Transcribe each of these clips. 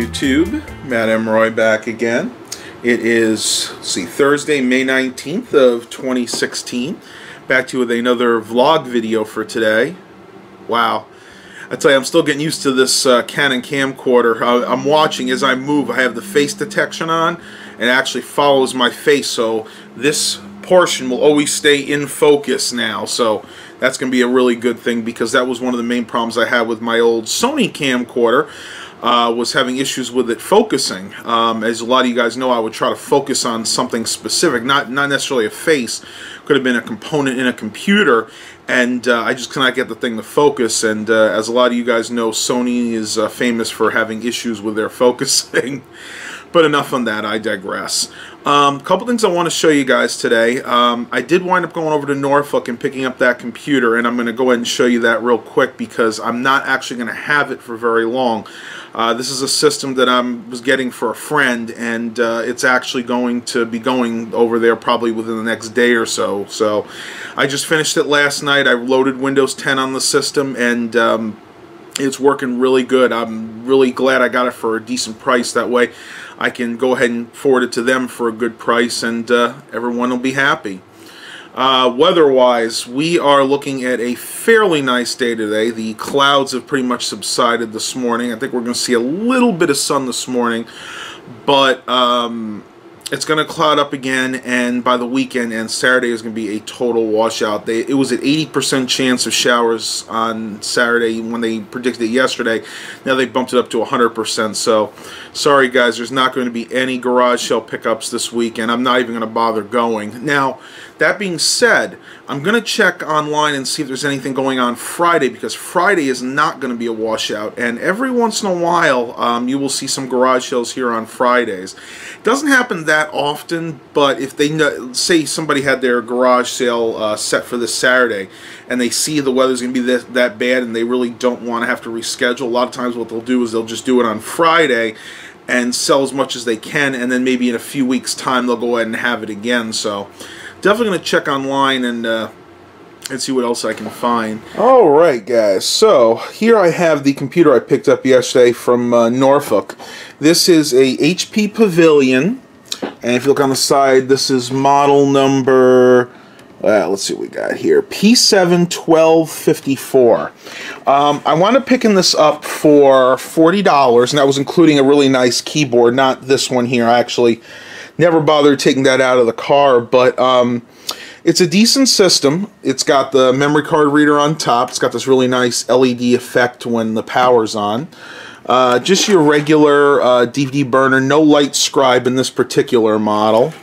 YouTube. Matt M. Roy back again. It is, let's see, Thursday, May 19th of 2016. Back to you with another vlog video for today. Wow. I tell you, I'm still getting used to this Canon camcorder. I'm watching as I move. I have the face detection on, and it actually follows my face, so this portion will always stay in focus now. So that's going to be a really good thing, because that was one of the main problems I had with my old Sony camcorder. Was having issues with it focusing. As a lot of you guys know, I would try to focus on something specific, not necessarily a face. Could have been a component in a computer, and I just could not get the thing to focus. And as a lot of you guys know, Sony is famous for having issues with their focusing. But enough on that, I digress. A couple things I want to show you guys today. I did wind up going over to Norfolk and picking up that computer, and I'm going to go ahead and show you that real quick, because I'm not actually going to have it for very long. This is a system that I was getting for a friend, and it's actually going to be going over there probably within the next day or so. So I just finished it last night. I loaded Windows 10 on the system, and it's working really good. I'm really glad I got it for a decent price. That way I can go ahead and forward it to them for a good price, and everyone will be happy. Weather-wise, we are looking at a fairly nice day today. The clouds have pretty much subsided this morning. I think we're going to see a little bit of sun this morning, but it's going to cloud up again, and by the weekend and Saturday is going to be a total washout. It was at 80% chance of showers on Saturday when they predicted it yesterday. Now they bumped it up to 100%. So sorry guys, there's not going to be any garage sale pickups this week, and I'm not even going to bother going. Now, that being said, I'm going to check online and see if there's anything going on Friday, because Friday is not going to be a washout, and every once in a while you will see some garage sales here on Fridays. It doesn't happen that often, but if they say somebody had their garage sale set for this Saturday, and they see the weather's going to be that bad, and they really don't want to have to reschedule, a lot of times what they'll do is they'll just do it on Friday and sell as much as they can, and then maybe in a few weeks' time they'll go ahead and have it again. So definitely going to check online and see what else I can find. Alright guys, so here I have the computer I picked up yesterday from Norfolk. This is a HP Pavilion, and if you look on the side, this is model number, let's see what we got here, P71254. I wound up picking this up for $40, and that was including a really nice keyboard, not this one here. I actually never bothered taking that out of the car, but it's a decent system. It's got the memory card reader on top. It's got this really nice LED effect when the power's on. Just your regular DVD burner, no light scribe in this particular model.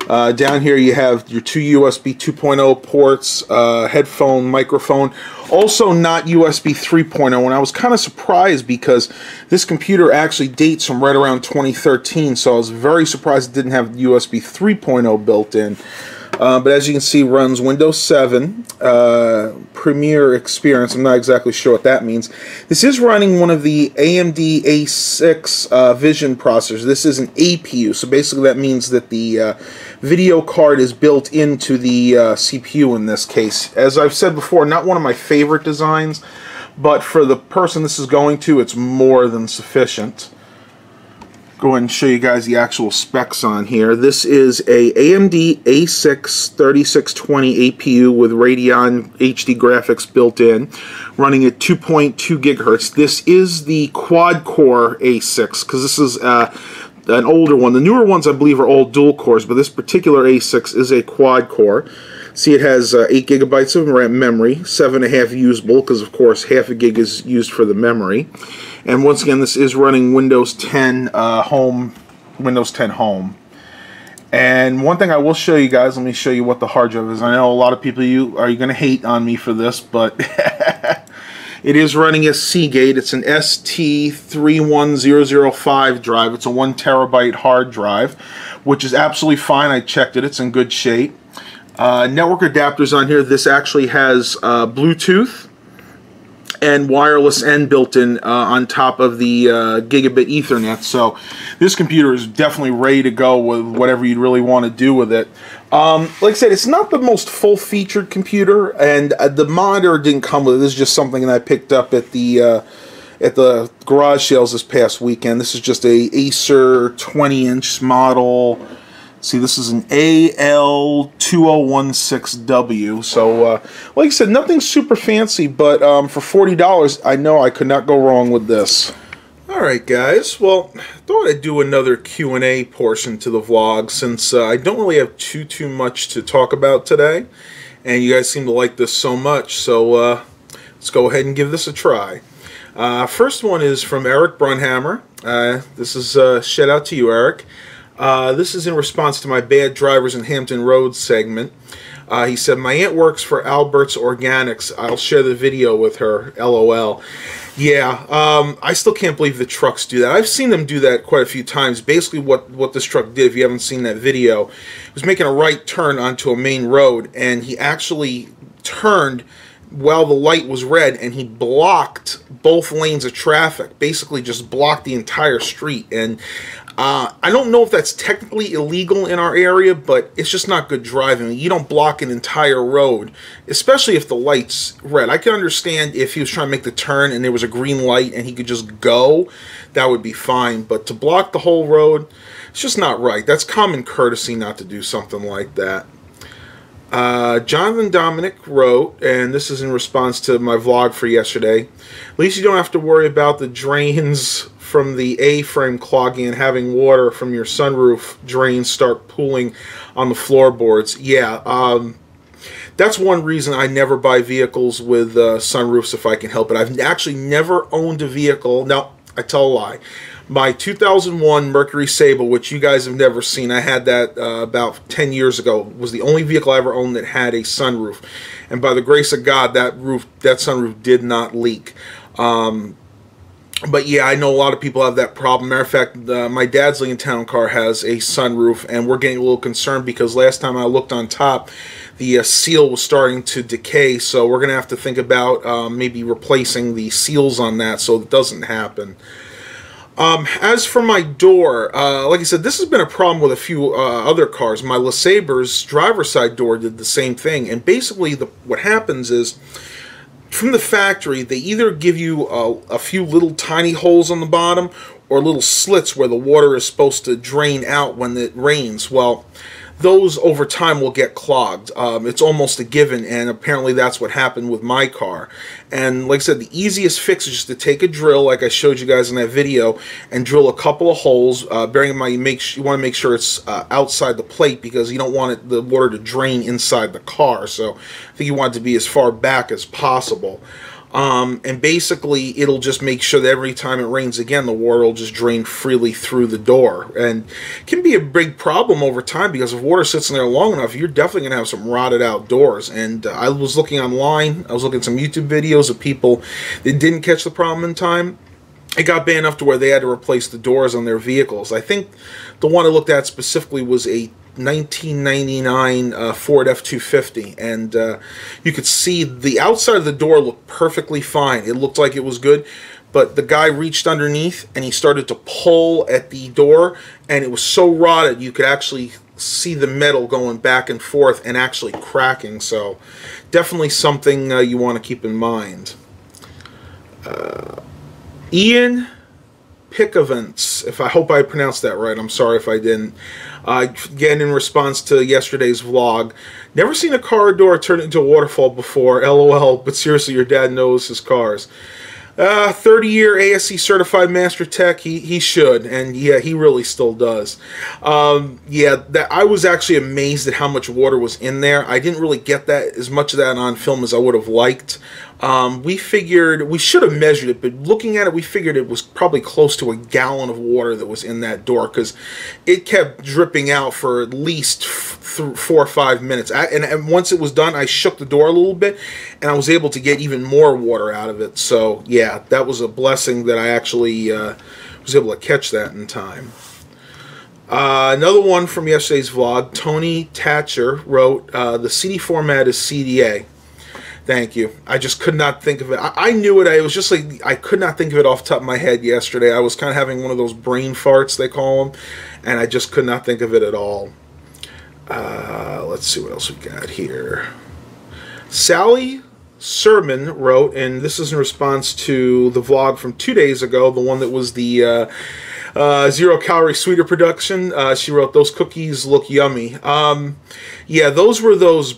Down here you have your two USB 2.0 ports, headphone, microphone. Also not USB 3.0, and I was kind of surprised because this computer actually dates from right around 2013, so I was very surprised it didn't have USB 3.0 built in. But as you can see, runs Windows 7, Premiere Experience. I'm not exactly sure what that means. This is running one of the AMD A6 Vision processors. This is an APU, so basically that means that the video card is built into the CPU in this case. As I've said before, not one of my favorite designs, but for the person this is going to, it's more than sufficient. Go ahead and show you guys the actual specs on here. This is a AMD A6 3620 APU with Radeon HD graphics built in, running at 2.2 gigahertz. This is the quad-core A6, because this is an older one. The newer ones, I believe, are all dual cores, but this particular A6 is a quad-core. See, it has 8 gigabytes of memory, 7.5 usable, because of course half a gig is used for the memory. And once again, this is running Windows 10 Home. And one thing I will show you guys, let me show you what the hard drive is. I know a lot of people are going to hate on me for this, but it is running a Seagate. It's an ST31005 drive. It's a 1 terabyte hard drive, which is absolutely fine. I checked it. It's in good shape. Network adapters on here. This actually has Bluetooth and wireless N built in on top of the gigabit Ethernet. So this computer is definitely ready to go with whatever you'd really want to do with it. Like I said, it's not the most full-featured computer, and the monitor didn't come with it. This is just something that I picked up at the at the garage sales this past weekend. This is just a Acer 20-inch model. See, this is an AL2016W. So, like I said, nothing super fancy, but for $40, I know I could not go wrong with this. Alright guys, well, I thought I'd do another Q&A portion to the vlog since I don't really have too much to talk about today. And you guys seem to like this so much, so let's go ahead and give this a try. First one is from Eric Brunhammer. This is a shout out to you, Eric. This is in response to my Bad Drivers in Hampton Roads segment. He said, my aunt works for Albert's Organics. I'll share the video with her, LOL. Yeah, I still can't believe the trucks do that. I've seen them do that quite a few times. Basically what this truck did, if you haven't seen that video, was making a right turn onto a main road, and he actually turned while the light was red, and he blocked both lanes of traffic. Basically just blocked the entire street. And I don't know if that's technically illegal in our area, but it's just not good driving. You don't block an entire road, especially if the light's red. I can understand if he was trying to make the turn and there was a green light and he could just go, that would be fine. But to block the whole road, it's just not right. That's common courtesy not to do something like that. Jonathan Dominic wrote, and this is in response to my vlog for yesterday, at least you don't have to worry about the drains from the A-frame clogging and having water from your sunroof drains start pooling on the floorboards. Yeah, that's one reason I never buy vehicles with sunroofs if I can help it. I've actually never owned a vehicle. No, I tell a lie. My 2001 Mercury Sable, which you guys have never seen, I had that about 10 years ago, was the only vehicle I ever owned that had a sunroof. And by the grace of God, that sunroof did not leak. But yeah, I know a lot of people have that problem. Matter of fact, my dad's Lincoln Town car has a sunroof, and we're getting a little concerned because last time I looked on top, the seal was starting to decay, so we're going to have to think about maybe replacing the seals on that so it doesn't happen. As for my door, like I said, this has been a problem with a few other cars. My LeSaber's driver's side door did the same thing, and basically what happens is, from the factory, they either give you a few little tiny holes on the bottom or little slits where the water is supposed to drain out when it rains. Well, those over time will get clogged. It's almost a given, and apparently that's what happened with my car. And like I said, the easiest fix is just to take a drill, like I showed you guys in that video, and drill a couple of holes. Bearing in mind, you want to make sure it's outside the plate because you don't want the water to drain inside the car. So I think you want it to be as far back as possible. And basically, it'll just make sure that every time it rains again, the water will just drain freely through the door. And it can be a big problem over time because if water sits in there long enough, you're definitely going to have some rotted out doors. And I was looking online, I was looking at some YouTube videos of people that didn't catch the problem in time. It got bad enough to where they had to replace the doors on their vehicles. I think the one I looked at specifically was a 1999 Ford F-250, and you could see the outside of the door looked perfectly fine. It looked like it was good, but the guy reached underneath and he started to pull at the door, and it was so rotted you could actually see the metal going back and forth and actually cracking. So definitely something you want to keep in mind. Ian Pickavance, I hope I pronounced that right. I'm sorry if I didn't. Again, in response to yesterday's vlog, never seen a car door turn into a waterfall before, LOL, but seriously, your dad knows his cars. 30-year ASC certified master tech, he should, and yeah, he really still does. Yeah, I was actually amazed at how much water was in there. I didn't really get that as much of that on film as I would have liked. We figured, we should have measured it, but looking at it, we figured it was probably close to a gallon of water that was in that door, because it kept dripping out for at least 4 or 5 minutes. And once it was done, I shook the door a little bit, and I was able to get even more water out of it. So, yeah, that was a blessing that I actually was able to catch that in time. Another one from yesterday's vlog, Tony Thatcher wrote, the CD format is CDA. Thank you. I just could not think of it. I knew it. It was just like I could not think of it off the top of my head yesterday. I was kind of having one of those brain farts, they call them, and I just could not think of it at all. Let's see what else we got here. Sally Sermon wrote, and this is in response to the vlog from 2 days ago, the one that was the 0 calorie sweeter production. She wrote, "Those cookies look yummy." Yeah, those were those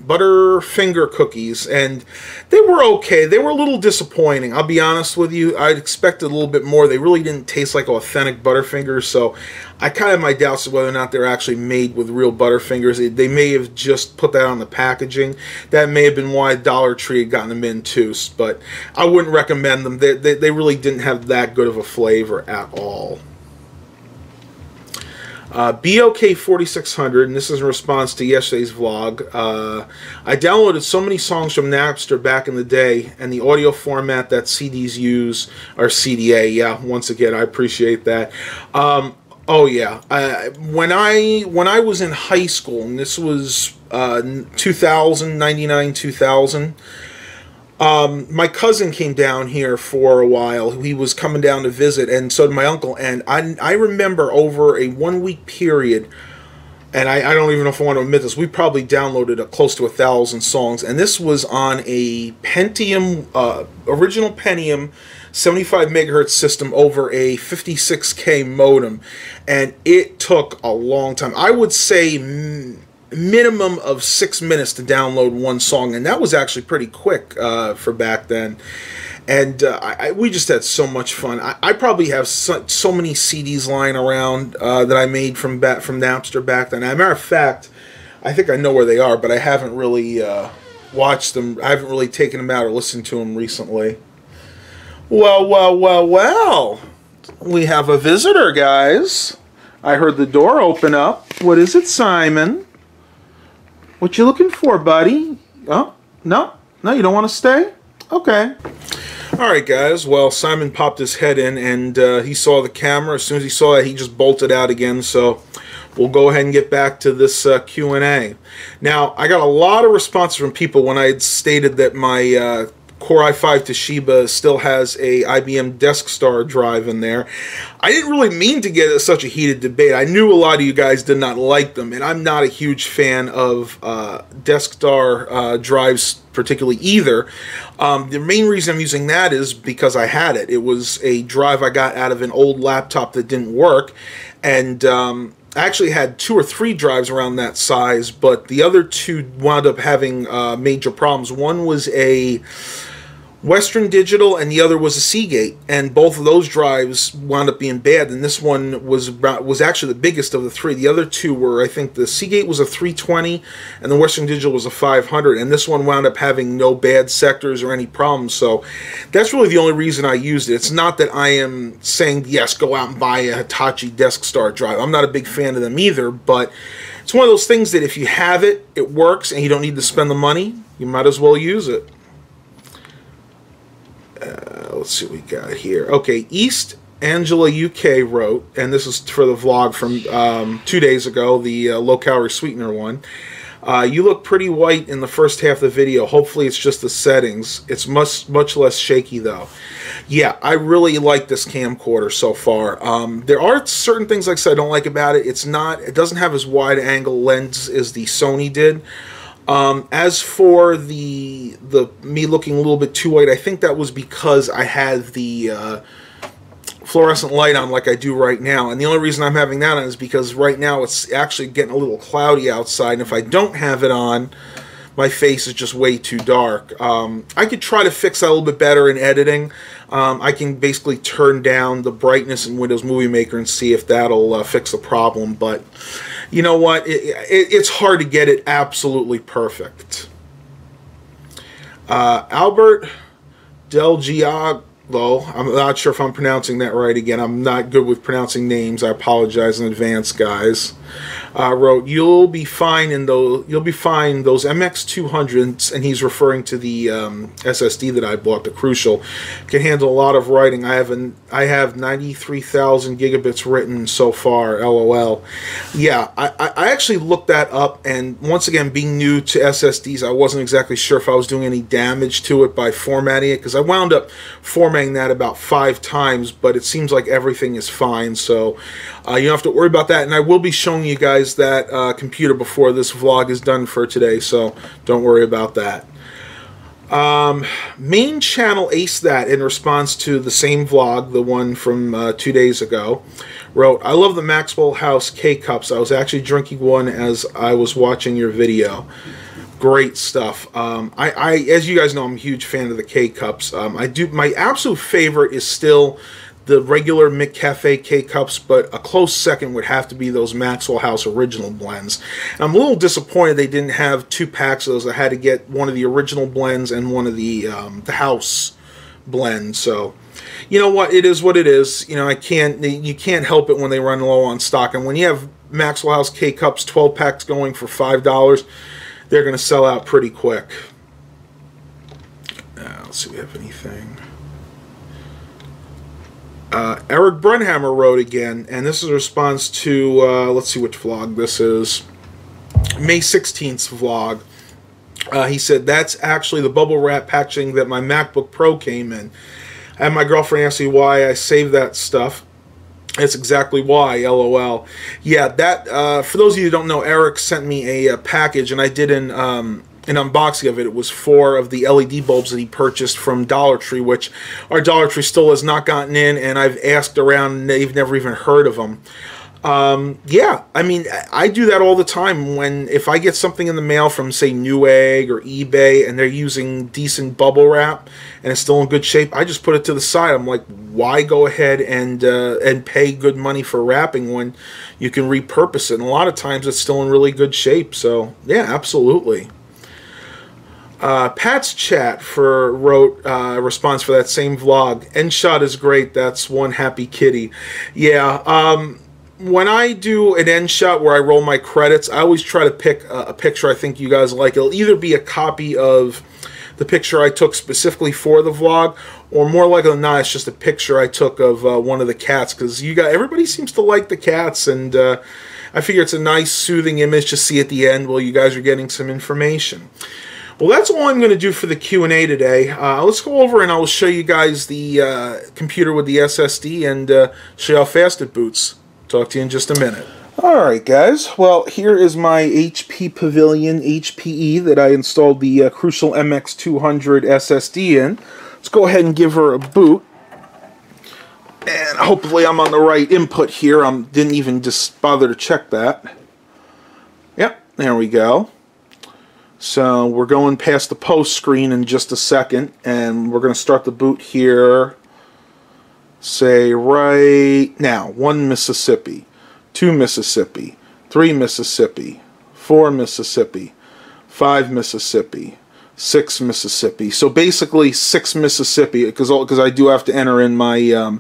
Butterfinger cookies, and they were okay. They were a little disappointing, I'll be honest with you. I'd expected a little bit more. They really didn't taste like authentic Butterfingers, so I kind of have my doubts of whether or not they're actually made with real Butterfingers. They may have just put that on the packaging. That may have been why Dollar Tree had gotten them in too, but I wouldn't recommend them. They really didn't have that good of a flavor at all. BOK 4600, and this is in response to yesterday's vlog. I downloaded so many songs from Napster back in the day, and the audio format that CDs use, or CDA, yeah, once again, I appreciate that. Oh yeah, when I was in high school, and this was 2000, 99, 2000, my cousin came down here for a while. He was coming down to visit, and so did my uncle. And I remember over a 1 week period, and I don't even know if I want to admit this, we probably downloaded close to 1,000 songs. And this was on a Pentium, original Pentium 75 megahertz system over a 56K modem. And it took a long time. I would say minimum of 6 minutes to download one song, and that was actually pretty quick for back then. And we just had so much fun. I probably have so many CDs lying around that I made from Napster back then. As a matter of fact, I think I know where they are, but I haven't really watched them. I haven't really taken them out or listened to them recently. Well. We have a visitor, guys. I heard the door open up. What is it, Simon? What you looking for, buddy? Oh, no, you don't want to stay? Okay. All right, guys. Well, Simon popped his head in, and he saw the camera. As soon as he saw it, he just bolted out again. So we'll go ahead and get back to this Q&A. Now, I got a lot of responses from people when I had stated that my Core i5 Toshiba still has a IBM DeskStar drive in there. I didn't really mean to get such a heated debate. I knew a lot of you guys did not like them, and I'm not a huge fan of DeskStar drives particularly either. The main reason I'm using that is because I had it. It was a drive I got out of an old laptop that didn't work, and I actually had 2 or 3 drives around that size, but the other 2 wound up having major problems. One was a Western Digital, and the other was a Seagate, and both of those drives wound up being bad. And this one was actually the biggest of the 3. The other 2 were, I think, the Seagate was a 320, and the Western Digital was a 500. And this one wound up having no bad sectors or any problems. So that's really the only reason I used it. It's not that I am saying yes, go out and buy a Hitachi DeskStar drive. I'm not a big fan of them either, but it's one of those things that if you have it, it works, and you don't need to spend the money, you might as well use it. Let's see what we got here. Okay, East Angela UK wrote, and this is for the vlog from 2 days ago, the low-calorie sweetener one. You look pretty white in the first half of the video. Hopefully it's just the settings. It's much less shaky, though. Yeah, I really like this camcorder so far. There are certain things, like I said, I don't like about it. It doesn't have as wide angle lens as the Sony did. As for the me looking a little bit too white, I think that was because I had the fluorescent light on like I do right now. And the only reason I'm having that on is because right now it's actually getting a little cloudy outside, and if I don't have it on, my face is just way too dark. I could try to fix that a little bit better in editing. I can basically turn down the brightness in Windows Movie Maker and see if that'll fix the problem, but you know what? It's hard to get it absolutely perfect. Albert Del Giago, I'm not sure if I'm pronouncing that right again. I'm not good with pronouncing names. I apologize in advance, guys. Wrote, you'll be fine those MX200s, and he's referring to the SSD that I bought, the Crucial. Can handle a lot of writing. I have 93,000 gigabits written so far. LOL. Yeah, I actually looked that up, and once again, being new to SSDs, I wasn't exactly sure if I was doing any damage to it by formatting it, because I wound up formatting that about 5 times, but it seems like everything is fine, so you don't have to worry about that. And I will be showing you guys guys that computer before this vlog is done for today, so don't worry about that. Main channel Ace That, in response to the same vlog, the one from 2 days ago, wrote, "I love the Maxwell House K-Cups. I was actually drinking one as I was watching your video." Great stuff. As you guys know, I'm a huge fan of the K-Cups. My absolute favorite is still the regular McCafe K-Cups, but a close second would have to be those Maxwell House original blends. And I'm a little disappointed they didn't have 2 packs of those. I had to get one of the original blends and one of the house blends. So, you know what? It is what it is. You know, you can't help it when they run low on stock. And when you have Maxwell House K-Cups 12 packs going for $5, they're going to sell out pretty quick. Let's see if we have anything. Eric Brunhammer wrote again, and this is a response to, let's see which vlog this is, May 16th vlog. He said, "That's actually the bubble wrap packaging that my MacBook Pro came in. I had my girlfriend ask me why I saved that stuff. That's exactly why, LOL." Yeah, that, for those of you who don't know, Eric sent me a package, and I did an unboxing of it. It was 4 of the LED bulbs that he purchased from Dollar Tree, which our Dollar Tree still has not gotten in, and I've asked around, and they've never even heard of them. Yeah, I mean, I do that all the time. If I get something in the mail from, say, Newegg or eBay, and they're using decent bubble wrap, and it's still in good shape, I just put it to the side. I'm like, why go ahead and pay good money for wrapping when you can repurpose it? And a lot of times it's still in really good shape. So, yeah, absolutely. Pat's chat wrote a response for that same vlog. "End shot is great. That's one happy kitty." Yeah, when I do an end shot where I roll my credits, I always try to pick a picture I think you guys like. It'll either be a copy of the picture I took specifically for the vlog, or more likely than not, it's just a picture I took of one of the cats, because everybody seems to like the cats, and I figure it's a nice, soothing image to see at the end while you guys are getting some information. Well, that's all I'm going to do for the Q&A today. Let's go over and I'll show you guys the computer with the SSD and show you how fast it boots. Talk to you in just a minute. Alright guys, well here is my HP Pavilion HPE that I installed the Crucial MX200 SSD in. Let's go ahead and give her a boot. And hopefully I'm on the right input here. I didn't even just bother to check that. Yep, there we go. So we're going past the post screen in just a second, and we're going to start the boot here, say right now. 1 Mississippi, 2 Mississippi, 3 Mississippi, 4 Mississippi, 5 Mississippi, 6 Mississippi. So basically 6 Mississippi, because I do have to enter in my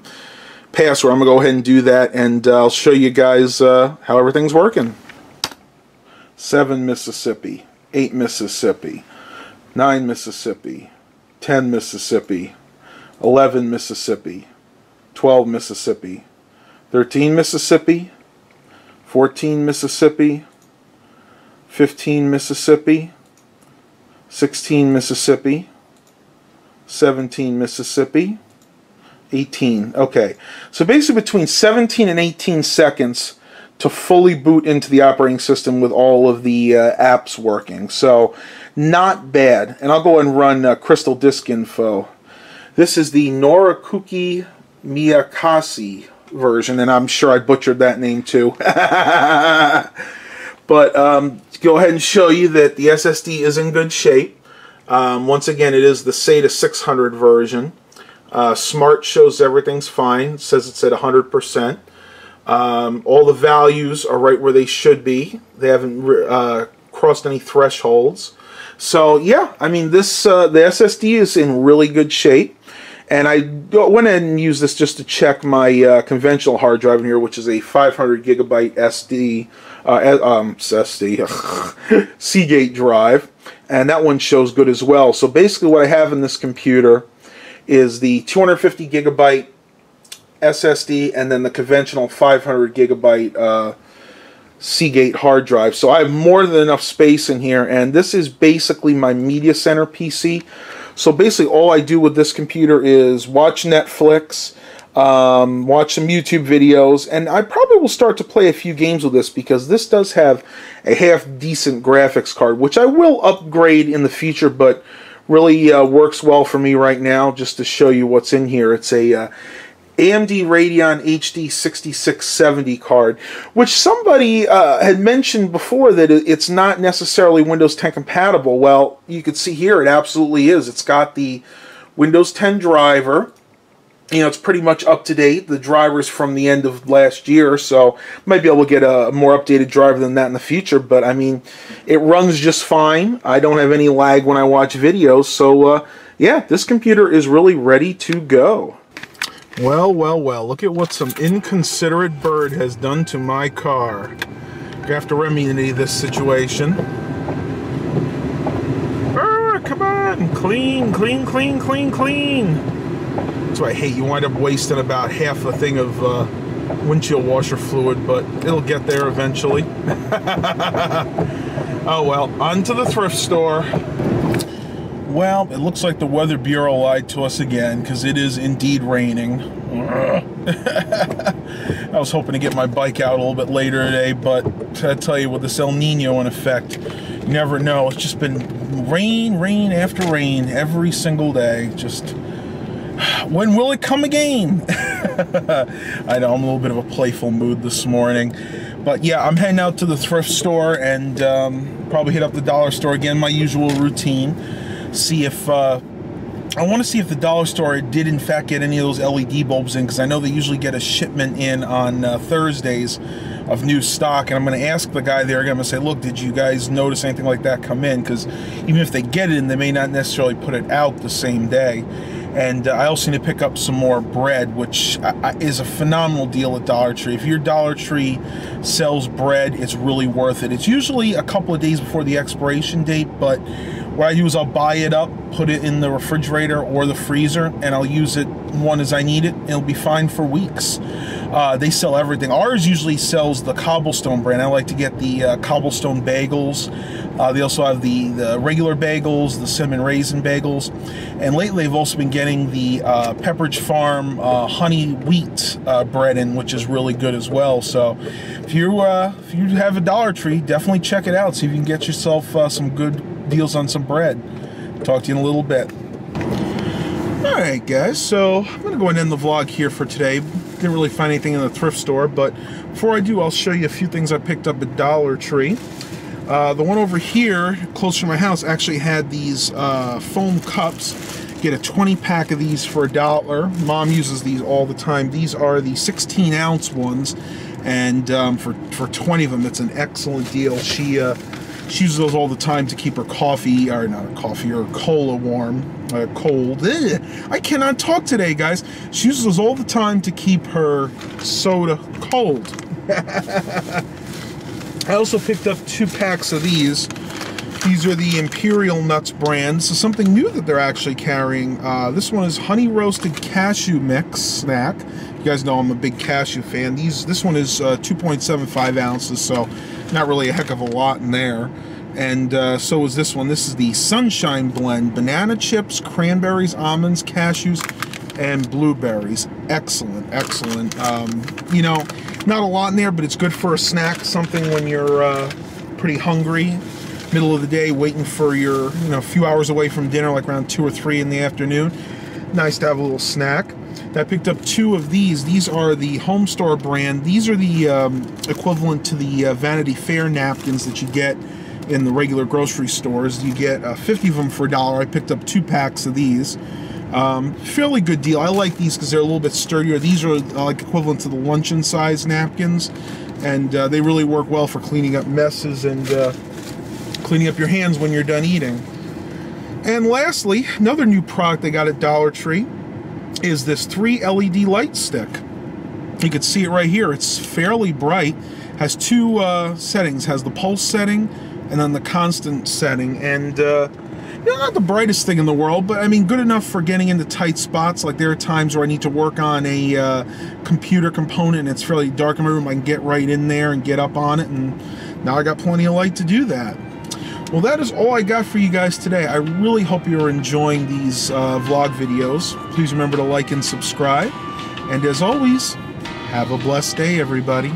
password. I'm going to go ahead and do that, and I'll show you guys how everything's working. 7 Mississippi. 8 Mississippi, 9 Mississippi, 10 Mississippi, 11 Mississippi, 12 Mississippi, 13 Mississippi, 14 Mississippi, 15 Mississippi, 16 Mississippi, 17 Mississippi, 18. Okay, so basically between 17 and 18 seconds to fully boot into the operating system with all of the apps working. So, not bad. And I'll go and run Crystal Disk Info. This is the Norakuki Miyakase version, and I'm sure I butchered that name too. But go ahead and show you that the SSD is in good shape. Once again, it is the SATA 600 version. Smart shows everything's fine. It says it's at 100%. All the values are right where they should be. They haven't crossed any thresholds. So yeah, I mean the SSD is in really good shape. And I went ahead and used this just to check my conventional hard drive in here, which is a 500 gigabyte Seagate drive, and that one shows good as well. So basically, what I have in this computer is the 250 gigabyte SSD, and then the conventional 500 gigabyte Seagate hard drive. So I have more than enough space in here, and this is basically my media center PC. So basically all I do with this computer is watch Netflix, watch some YouTube videos, and I probably will start to play a few games with this because this does have a half-decent graphics card, which I will upgrade in the future, but really works well for me right now. Just to show you what's in here, it's a AMD Radeon HD 6670 card, which somebody had mentioned before that it's not necessarily Windows 10 compatible. Well, you can see here it absolutely is. It's got the Windows 10 driver. You know, it's pretty much up to date. The driver's from the end of last year, so might be able to get a more updated driver than that in the future. But I mean, it runs just fine. I don't have any lag when I watch videos, so yeah, this computer is really ready to go. Well, well, well, look at what some inconsiderate bird has done to my car. You have to remedy this situation. Come on, clean, clean, clean, clean, clean. That's what I hate. You wind up wasting about half a thing of windshield washer fluid, but it'll get there eventually. Oh well, on to the thrift store. Well, it looks like the Weather Bureau lied to us again, because it is indeed raining. I was hoping to get my bike out a little bit later today, but I tell you, with this El Nino in effect, you never know. It's just been rain, rain after rain every single day. Just, when will it come again? I know, I'm a little bit of a playful mood this morning. But yeah, I'm heading out to the thrift store and probably hit up the dollar store again, my usual routine. See if I want to see if the dollar store did in fact get any of those LED bulbs in, because I know they usually get a shipment in on Thursdays of new stock, and I'm going to ask the guy there again. I'm going to say, look, did you guys notice anything like that come in? Because even if they get it in, they may not necessarily put it out the same day. And I also need to pick up some more bread, which is a phenomenal deal at Dollar Tree. If your Dollar Tree sells bread, it's really worth it. It's usually a couple of days before the expiration date, but what I do is I'll buy it up, put it in the refrigerator or the freezer, and I'll use it one as I need it, and it'll be fine for weeks. They sell everything. Ours usually sells the Cobblestone brand. I like to get the Cobblestone bagels. They also have the regular bagels, the cinnamon raisin bagels, and lately they've also been getting the Pepperidge Farm honey wheat bread in, which is really good as well. So if you have a Dollar Tree, definitely check it out. See if you can get yourself some good deals on some bread. Talk to you in a little bit. Alright guys, so I'm going to go ahead and end the vlog here for today. Didn't really find anything in the thrift store, but before I do, I'll show you a few things I picked up at Dollar Tree. The one over here, closer to my house, actually had these foam cups. Get a 20-pack of these for $1. Mom uses these all the time. These are the 16-ounce ones, and for 20 of them, it's an excellent deal. She uses those all the time to keep her coffee, or not coffee, or cola warm, cold. Ugh. I cannot talk today, guys. She uses those all the time to keep her soda cold. I also picked up 2 packs of these. These are the Imperial Nuts brand. This is something new that they're actually carrying. This one is honey roasted cashew mix snack. You guys know I'm a big cashew fan. This one is 2.75 ounces, so not really a heck of a lot in there. And so is this one. This is the Sunshine Blend. Banana chips, cranberries, almonds, cashews, and blueberries. Excellent, excellent. You know, not a lot in there, but it's good for a snack. Something when you're pretty hungry, middle of the day, waiting for your, a few hours away from dinner, like around 2 or 3 in the afternoon. Nice to have a little snack. I picked up 2 of these. These are the Home Store brand. These are the equivalent to the Vanity Fair napkins that you get in the regular grocery stores. You get 50 of them for $1. I picked up 2 packs of these. Fairly good deal. I like these because they're a little bit sturdier. These are like equivalent to the luncheon size napkins, and they really work well for cleaning up messes and cleaning up your hands when you're done eating. And lastly, another new product I got at Dollar Tree is this 3 LED light stick. You can see it right here. It's fairly bright. Has 2 settings. Has the pulse setting and then the constant setting. And not the brightest thing in the world, but I mean good enough for getting into tight spots. Like there are times where I need to work on a computer component and it's fairly dark in my room. I can get right in there and get up on it, and now I got plenty of light to do that. Well, that is all I got for you guys today. I really hope you're enjoying these vlog videos. Please remember to like and subscribe. And as always, have a blessed day, everybody.